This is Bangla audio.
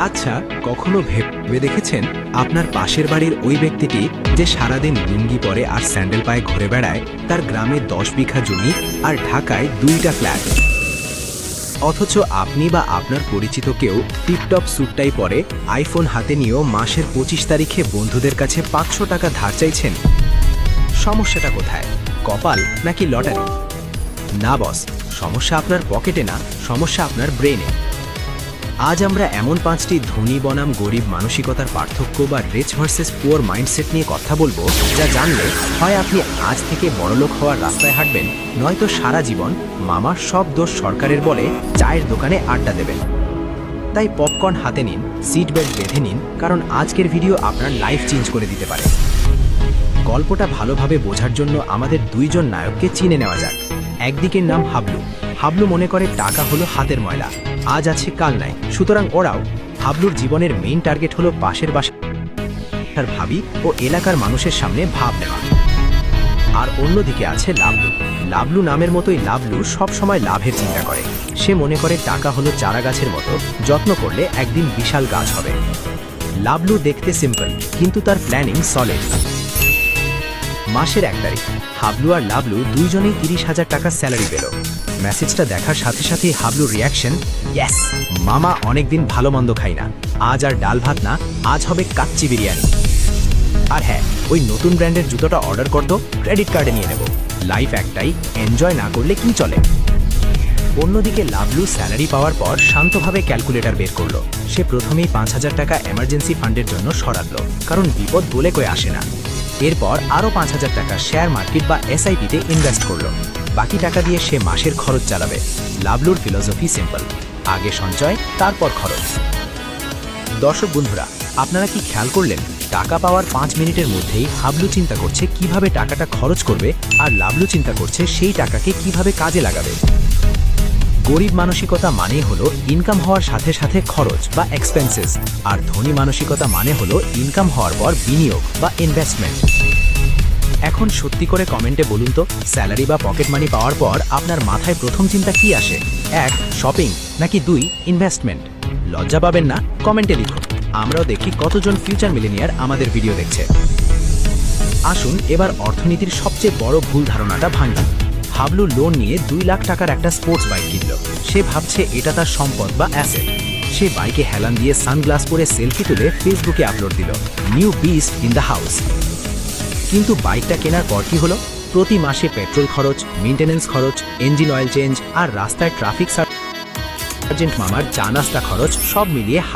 আচ্ছা, কখনো ভেবে দেখেছেন আপনার পাশের বাড়ির ওই ব্যক্তিটি যে সারাদিন লুঙ্গি পরে আর স্যান্ডেল পায়ে ঘুরে বেড়ায়, তার গ্রামে 10 বিঘা জমি আর ঢাকায় 2টা ফ্ল্যাট, অথচ আপনি বা আপনার পরিচিত কেউ টিপটপ স্যুটটাই পরে আইফোন হাতে নিয়েও মাসের 25 তারিখে বন্ধুদের কাছে 500 টাকা ধার চাইছেন? সমস্যাটা কোথায়? কপাল নাকি লটারি? না বস, সমস্যা আপনার পকেটে না, সমস্যা আপনার ব্রেনে। আজ আমরা এমন 5টি ধনী বনাম গরিব মানসিকতার পার্থক্য বা রিচ ভার্সেস পুয়ার মাইন্ডসেট নিয়ে কথা বলবো, যা জানলে হয় আপনি আজ থেকে বড়লোক হওয়ার রাস্তায় হাঁটবেন, নয়তো সারা জীবন মামার সব দোষ সরকারের বলে চায়ের দোকানে আড্ডা দেবেন। তাই পপকর্ন হাতে নিন, সিট বেল্ট বেঁধে নিন, কারণ আজকের ভিডিও আপনার লাইফ চেঞ্জ করে দিতে পারে। গল্পটা ভালোভাবে বোঝার জন্য আমাদের দুইজন নায়ককে চিনে নেওয়া যাক। একদিকের নাম হাবলু। হাবলু মনে করে টাকা হলো হাতের ময়লা, আজ আছে কাল নাই, সুতরাং ওরাও। হাবলুর জীবনের মেইন টার্গেট হলো পাশের বাসার ভাবি ও এলাকার মানুষের সামনে ভাব নেওয়া। আর অন্যদিকে আছে লাবলু। লাবলু নামের মতোই লাবলু সব সময় লাভের চিন্তা করে। সে মনে করে টাকা হলো চারা গাছের মতো, যত্ন করলে একদিন বিশাল গাছ হবে। লাবলু দেখতে সিম্পল, কিন্তু তার প্ল্যানিং সলিড। মাসের 1 তারিখ হাবলু আর লাবলু দুইজনেই 30,000 টাকা স্যালারি পেল। মেসেজটা দেখার সাথে সাথেই হাবলুর রিয়াকশন, ইয়েস, মামা অনেকদিন ভালো মন্দ খাই না, আজ আর ডাল ভাত না, আজ হবে কাচ্চি বিরিয়ানি। আর হ্যাঁ, ওই নতুন ব্র্যান্ডের জুতোটা অর্ডার কর দো, ক্রেডিট কার্ডে নিয়ে নেব। লাইফ একটাই, এনজয় না করলে কি চলে। অন্যদিকে লাবলু স্যালারি পাওয়ার পর শান্তভাবে ক্যালকুলেটর বের করলো। সে প্রথমেই 5,000 টাকা এমার্জেন্সি ফান্ডের জন্য সরালো, কারণ বিপদ বলে কই আসে না। এরপর আরও 5,000 টাকা শেয়ার মার্কেট বা এসআইপিতে ইনভেস্ট করলো। বাকি টাকা দিয়ে সে মাসের খরচ চালাবে। লাবলুর ফিলসফি সিম্পল, আগে সঞ্চয় তারপর খরচ। দর্শক বন্ধুরা, আপনারা কি খেয়াল করলেন, টাকা পাওয়ার 5 মিনিটের মধ্যেই হাবলু চিন্তা করছে কিভাবে টাকাটা খরচ করবে, আর লাবলু চিন্তা করছে সেই টাকাকে কিভাবে কাজে লাগাবে। গরিব মানসিকতা মানে হলো ইনকাম হওয়ার সাথে সাথে খরচ বা এক্সপেন্সেস, আর ধনী মানসিকতা মানে হলো ইনকাম হওয়ার পর বিনিয়োগ বা ইনভেস্টমেন্ট। এখন সত্যি করে কমেন্টে বলুন তো, স্যালারি বা পকেট মানি পাওয়ার পর আপনার মাথায় প্রথম চিন্তা কি আসে? 1 শপিং, নাকি 2 ইনভেস্টমেন্ট? লজ্জা পাবেন না, কমেন্টে লিখুন। আমরাও দেখি কতজন ফিউচার মিলেনিয়ার আমাদের ভিডিও দেখছে। আসুন এবার অর্থনীতির সবচেয়ে বড় ভুল ধারণাটা ভাঙি। হাবলু লোন নিয়ে 2 লাখ টাকার একটা স্পোর্টস বাইক কিনল। সে ভাবছে এটা তার সম্পদ বা অ্যাসেট। সে বাইকে হেলান দিয়ে সানগ্লাস পরে সেলফি তুলে ফেসবুকে আপলোড দিল, new beast in the house. কিন্তু বাইকটা কেনার পর কি হলো? প্রতি মাসে পেট্রোল খরচ, মেইনটেনেন্স খরচ, ইঞ্জিন অয়েল চেঞ্জ আর রাস্তায় ট্রাফিক সার্জেন্ট মামার চা নাস্তা খরচ, সব মিলিয়ে